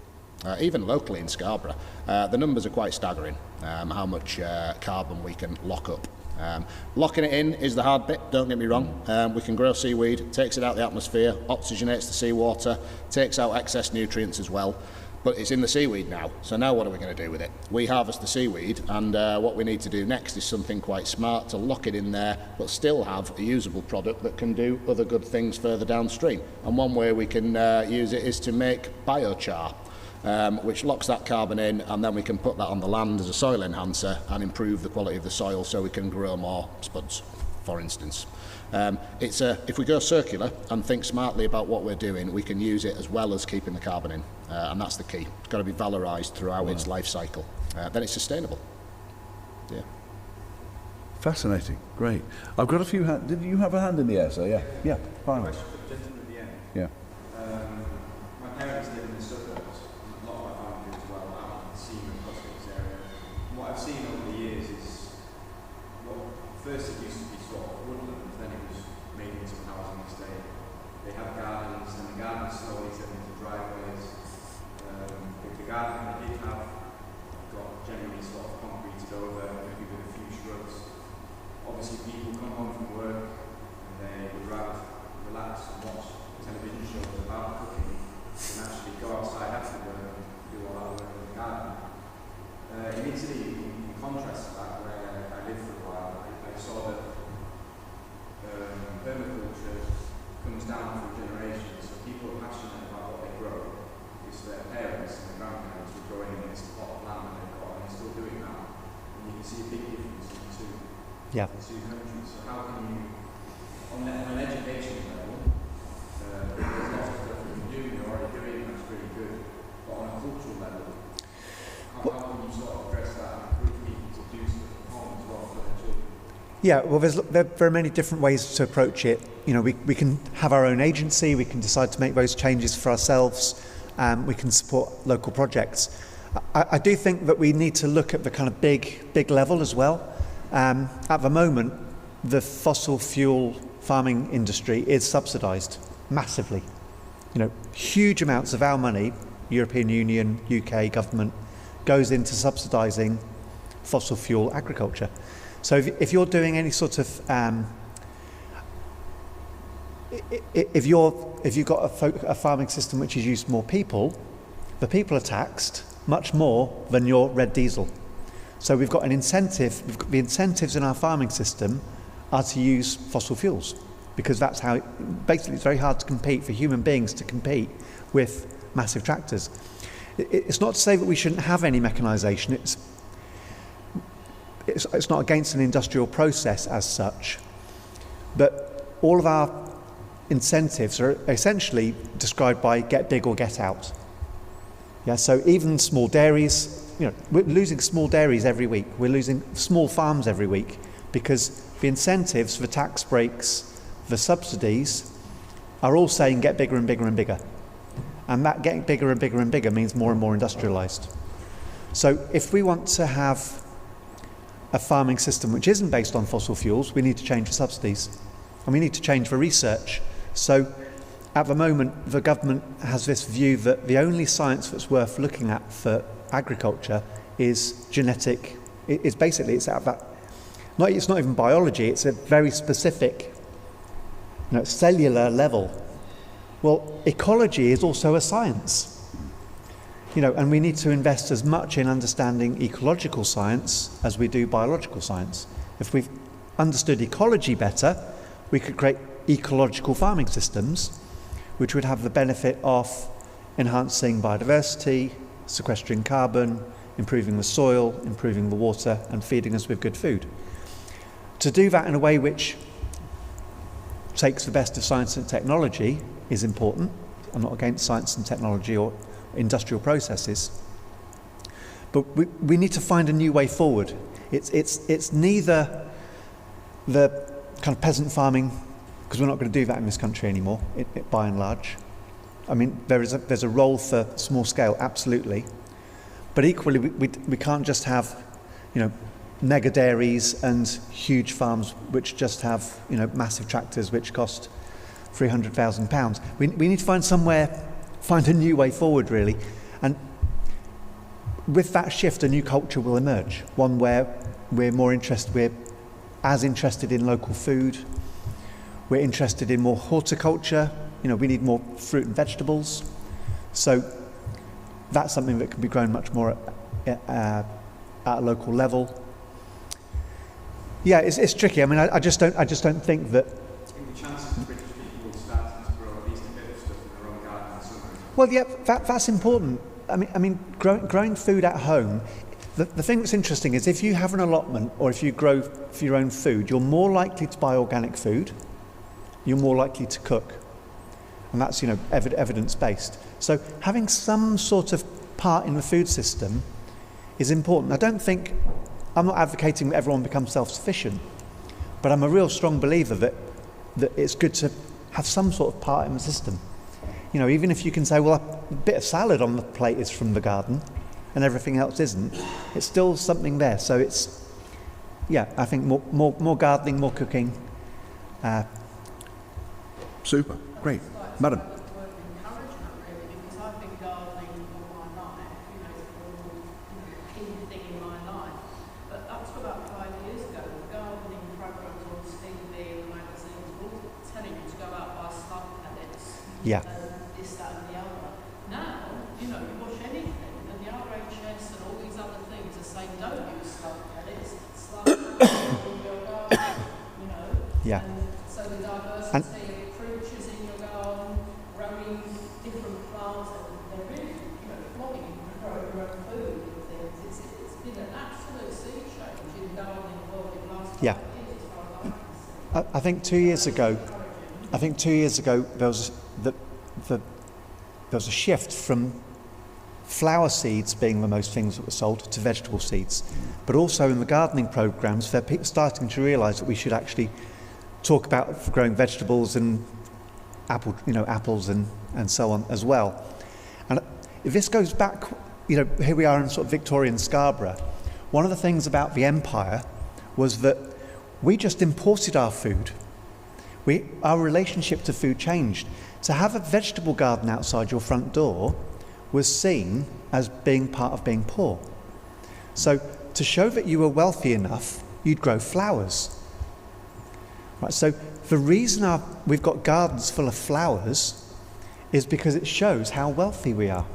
Even locally in Scarborough, the numbers are quite staggering, how much carbon we can lock up. Locking it in is the hard bit, don't get me wrong. We can grow seaweed, takes it out of the atmosphere, oxygenates the seawater, takes out excess nutrients as well, but it's in the seaweed now, so now what are we going to do with it? We harvest the seaweed, and what we need to do next is something quite smart to lock it in there, but still have a usable product that can do other good things further downstream. And one way we can use it is to make biochar, which locks that carbon in, and then we can put that on the land as a soil enhancer and improve the quality of the soil so we can grow more spuds, for instance. If we go circular and think smartly about what we're doing, we can use it as well as keeping the carbon in, and that's the key. It's got to be valorised throughout its life cycle. Then it's sustainable. Yeah. Fascinating. Great. I've got a few hands. Did you have a hand in the air, sir? Yeah. Yeah. Fine. Question for the gentleman at the end. Yeah. My parents live in the suburbs. A lot of my family do as well, out in the Seaman, Crossgates area. And what I've seen over the years is, first it used to be sort of woodland, then it was made into a housing estate. They had gardens, and the gardens slowly turned into driveways. The garden they did have got generally sort of concreted over, maybe with a few shrubs. Obviously people come home from work and they would rather relax and watch television shows about cooking than actually go outside after work and do all that work in the garden. In Italy, in contrast to that, where I lived for a while, I saw that permaculture comes down through generations, so people are passionate about what they grow, because their parents and their grandparents were growing in this plot of land that they've got, and they're still doing that. And you can see a big difference in the two. Yeah. The two countries. So how can you, on an education level, there's lots of stuff you can do, you're already doing, that's really good. But on a cultural level, how can you sort of address that and encourage people to do stuff at home as well for their children? Yeah, well, there are many different ways to approach it. You know, we can have our own agency, we can decide to make those changes for ourselves, we can support local projects. I do think that we need to look at the kind of big level as well. At the moment, the fossil fuel farming industry is subsidised massively. You know, huge amounts of our money, European Union, UK government, goes into subsidising fossil fuel agriculture. So if you're doing any sort of, if you've got a farming system which has used more people, the people are taxed much more than your red diesel. So we've got an incentive, the incentives in our farming system are to use fossil fuels, because that's how, basically it's very hard to compete, for human beings to compete with massive tractors. It's not to say that we shouldn't have any mechanisation, it's not against an industrial process as such, but all of our incentives are essentially described by get big or get out. Yeah, so even small dairies, you know, we're losing small dairies every week, we're losing small farms every week, because the incentives, the tax breaks, the subsidies are all saying get bigger and bigger and bigger. And that getting bigger and bigger and bigger means more and more industrialised. So if we want to have a farming system which isn't based on fossil fuels, we need to change the subsidies. And we need to change the research. So at the moment, the government has this view that the only science that's worth looking at for agriculture is genetic. It's basically, it's at that, it's not even biology, it's a very specific, you know, cellular level. Well, ecology is also a science. You know, and we need to invest as much in understanding ecological science as we do biological science. If we've understood ecology better, we could create ecological farming systems which would have the benefit of enhancing biodiversity, sequestering carbon, improving the soil, improving the water, and feeding us with good food. To do that in a way which takes the best of science and technology is important. I'm not against science and technology or industrial processes, but we need to find a new way forward. It's neither the kind of peasant farming, because we're not going to do that in this country anymore, by and large. I mean, there's a role for small scale, absolutely, but equally we can't just have, you know, mega dairies and huge farms which just have, you know, massive tractors which cost £300,000. We need to find a new way forward, really. And with that shift, a new culture will emerge, one where we're as interested in local food, we're interested in more horticulture, you know, we need more fruit and vegetables. So that's something that can be grown much more at a local level. Yeah, it's tricky. I mean, I just don't think that. I think the chances of British people starting to grow at least a bit of stuff in their own garden in summer. Well, yeah, that's important. I mean, growing food at home. The thing that's interesting is if you have an allotment or if you grow for your own food, you're more likely to buy organic food. You're more likely to cook, and that's, you know, evidence-based. So having some sort of part in the food system is important. I'm not advocating that everyone becomes self-sufficient, but I'm a real strong believer that it's good to have some sort of part in the system. You know, even if you can say, well, a bit of salad on the plate is from the garden and everything else isn't, it's still something there. So it's, yeah, I think more gardening, more cooking. Super, great. Madam. Encouragement, really, because I've been gardening all my life, you know, it's a key thing in my life. But up to about 5 years ago, the gardening programs on TV and the magazines were all telling you to go out and buy slug pellets. Yeah. This, that, and the other. Now, you know, you wash anything, and the RHS and all these other things are saying don't use slug pellets, slug pellets in your garden, you know. Yeah. And so the diversity of creatures in your garden, growing different plants, and they're really, you know, flowing you can grow your own food and things. It's been an absolute sea change in the gardening world in the last 5 Yeah. years, as far as I can see. I think 2 years ago, there was a shift from flower seeds being the most things that were sold, to vegetable seeds. But also in the gardening programs, they're starting to realise that we should actually talk about growing vegetables and apples and so on as well. And if this goes back, here we are in sort of Victorian Scarborough. One of the things about the empire was that we just imported our food. Our relationship to food changed. To have a vegetable garden outside your front door was seen as being part of being poor. So to show that you were wealthy enough, you'd grow flowers. Right, so the reason we've got gardens full of flowers is because it shows how wealthy we are.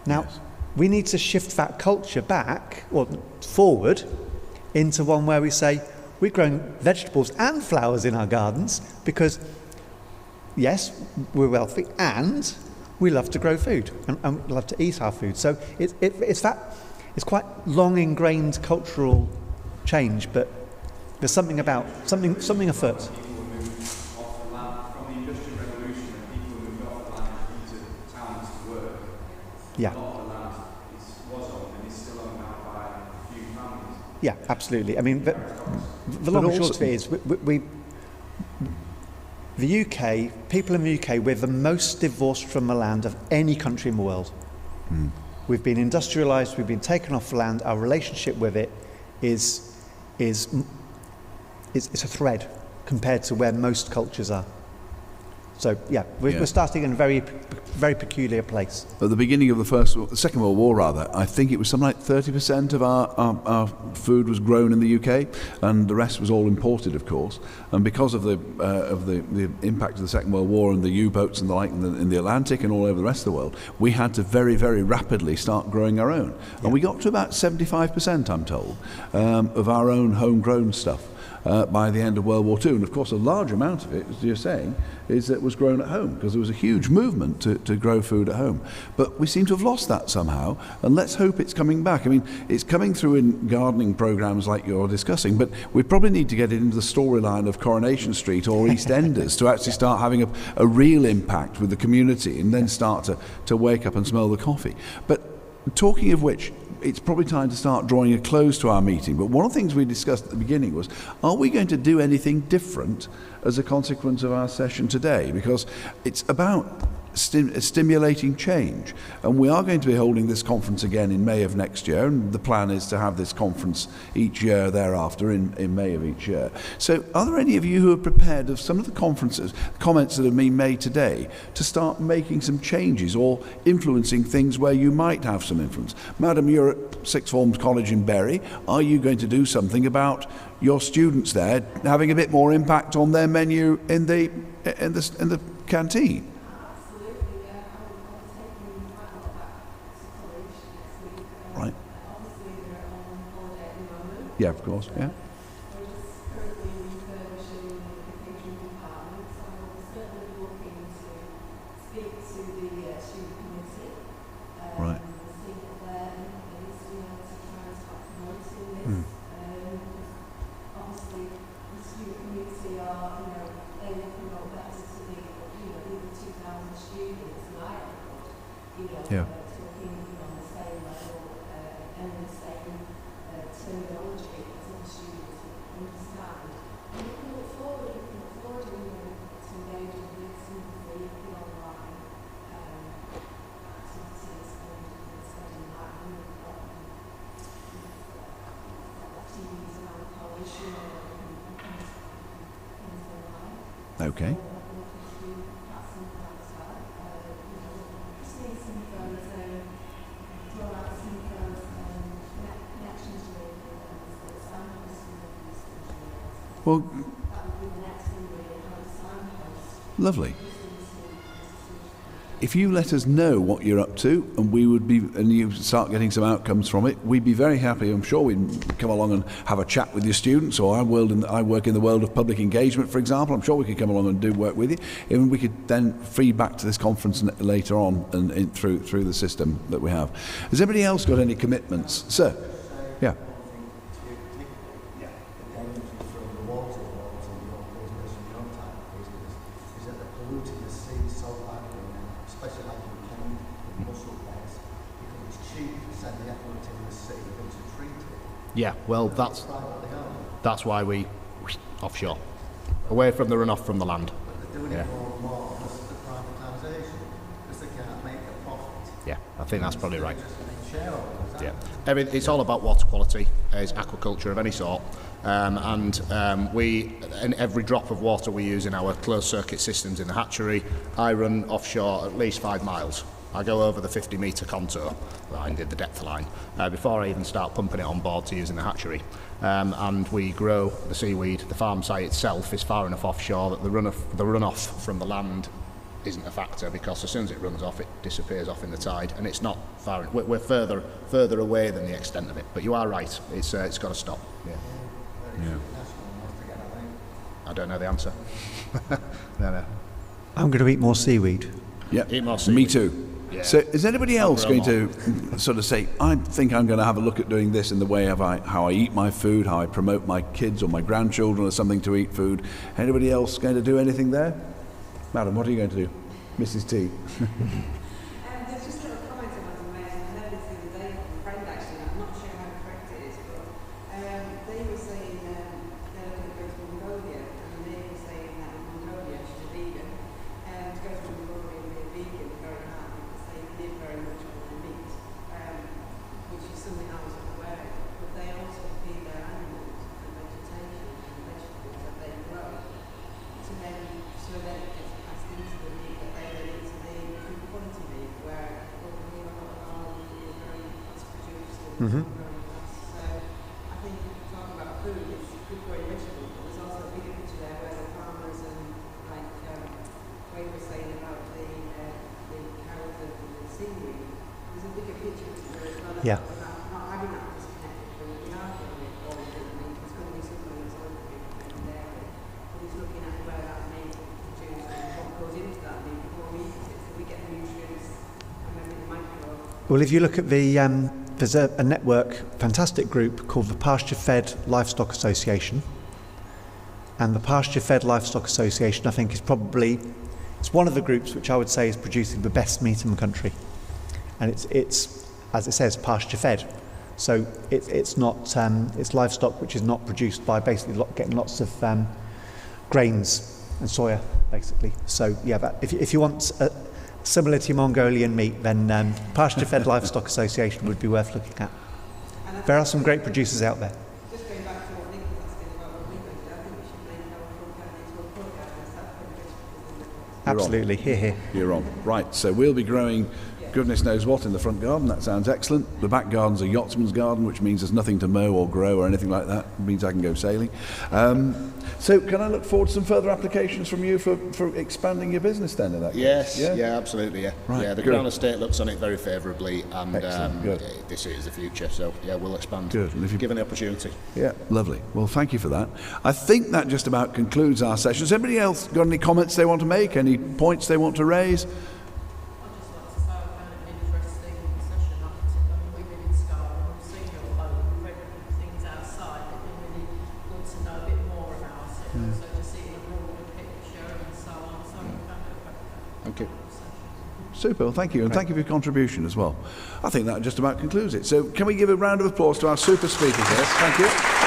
Now, we need to shift that culture back, or forward, into one where we say, we're growing vegetables and flowers in our gardens because, yes, we're wealthy and we love to grow food and love to eat our food. So it's quite long ingrained cultural change, but there's something about something afoot. People were moved off the land from the Industrial Revolution, and people were moved off the land into towns to work. Yeah. A lot of the land was owned and is still owned now by a few families. Yeah, absolutely. I mean, the long and short of it is, the UK, people in the UK, we're the most divorced from the land of any country in the world. We've been industrialised, we've been taken off the land, our relationship with it is a thread compared to where most cultures are. So, we're starting in a very, very peculiar place. At the beginning of the Second World War, I think it was something like 30% of our food was grown in the UK, and the rest was all imported, of course. And because of the impact of the Second World War and the U-boats and the like in the Atlantic and all over the rest of the world, we had to very, very rapidly start growing our own. And we got to about 75%, I'm told, of our own homegrown stuff. By the end of World War II. And of course a large amount of it, as you're saying, is that was grown at home, because there was a huge movement to grow food at home. But we seem to have lost that somehow, and let's hope it's coming back. I mean, it's coming through in gardening programs like you're discussing, but we probably need to get it into the storyline of Coronation Street or EastEnders to actually start having a real impact with the community, and then start to wake up and smell the coffee. But talking of which, it's probably time to start drawing a close to our meeting. But one of the things we discussed at the beginning was, are we going to do anything different as a consequence of our session today? Because it's about stimulating change. And we are going to be holding this conference again in May of next year, and the plan is to have this conference each year thereafter in May of each year. So are there any of you who are prepared of some of the comments that have been made today to start making some changes or influencing things where you might have some influence? Madam, you're at Sixth Forms College in Bury. Are you going to do something about your students there having a bit more impact on their menu in the canteen? Right. Yeah, of course, yeah. Right. Obviously, the student community are, they will promote better to the, the 2,000 students, and I have, Yeah. talking, on the same level and the same terminology as other students understand. And we can look forward, to engage with some of the online activities and studying that, and we've got TVs around the college, and things like that. Okay. Well, lovely. If you let us know what you're up to, and you start getting some outcomes from it, we'd be very happy. I'm sure we'd come along and have a chat with your students. Or I work in the world of public engagement, for example. I'm sure we could come along and do work with you, and we could then feed back to this conference later on and through the system that we have. Has anybody else got any commitments, sir? Yeah. Polluting the sea so badly, especially like in Kent, Muscle send the effluent in the sea than to treat it. Yeah, well, It's privately owned, that's why we offshore, away from the runoff from the land. but they're doing Yeah. it more and more because of the privatisation, because they can't make a profit. Yeah, I think that's probably right. They're just main shareholders, Yeah, it's all about water quality. It's aquaculture of any sort, we, in every drop of water we use in our closed circuit systems in the hatchery, I run offshore at least 5 miles. I go over the 50-metre contour line, the depth line, before I even start pumping it on board to use in the hatchery. And we grow the seaweed. The farm site itself is far enough offshore that the runoff from the land isn't a factor, because as soon as it runs off, it disappears off in the tide, and it's not far. We're further away than the extent of it. But you are right. It's got to stop. Yeah. I don't know the answer. No. I'm going to eat more seaweed. Yeah, Eat more me seaweed. too. Yeah. So is anybody else grow going to sort of say, I think I'm going to have a look at doing this in the way of how I eat my food, how I promote my kids or my grandchildren or something to eat food? Anybody else going to do anything there? Madam, what are you going to do? Mrs. T. There's just a little comment I want to make. I know this the other day from a friend actually, I'm not sure how correct it is, but they were saying they're going to go to Mongolia, and they were saying that in Mongolia, she's a vegan, to go to Mongolia and be a vegan is very hard because they live very much on their meat, which is something I was aware of, but they also feed their animals and vegetation and vegetables that they grow, so then it gets passed into the meat that they then eat, so they improve quality meat, where over here a lot of our meat is very mass produced and very fast. So I think talking about food, it's good growing vegetables, but there's also a bigger picture there where the farmers and like Wayne was saying about the cows and the seaweed, there's a bigger picture to there as well Yeah. about not having that disconnected from we are growing it all differently. It's going to be something that's all different in dairy. But it's looking at where that meat is produced and what goes into that meat before we eat it, so we get nutrients and maybe the micro. Well, if you look at there's a network, fantastic group called the Pasture-Fed Livestock Association. And the Pasture-Fed Livestock Association, I think, it's one of the groups which I would say is producing the best meat in the country. And it's as it says, pasture-fed. So it's not, it's livestock which is not produced by basically getting lots of grains and soya, basically. So yeah, but if you want similar to Mongolian meat, then Pasture-Fed Livestock Association would be worth looking at. There are some great producers out there. Just going back to what Nick was asking about what we mentioned, I think we should make our program into a podcast and start putting vegetables in the box. Absolutely, here. You're on. Right, so we'll be growing goodness knows what in the front garden. That sounds excellent. The back garden's a yachtsman's garden, which means there's nothing to mow or grow or anything like that. It means I can go sailing. So can I look forward to some further applications from you for expanding your business then in that Yes, case? yeah, absolutely, yeah. Right, yeah, the good. Crown Estate looks on it very favourably, and Excellent, good. this is the future, so yeah, we'll expand. Good. And if you- Given the opportunity. Yeah, lovely. Well, thank you for that. I think that just about concludes our session. Has anybody else got any comments they want to make? Any points they want to raise? I'd just like to say I found it an interesting session. We live in Scotland, we've seen your home, we've read things outside. It'd be really good to know a bit more about it. So just seeing a broader picture and so on. So I found it a Thank you. session. Super, well, thank you. And thank you for your contribution as well. I think that just about concludes it. So can we give a round of applause to our super speakers here? Thank you.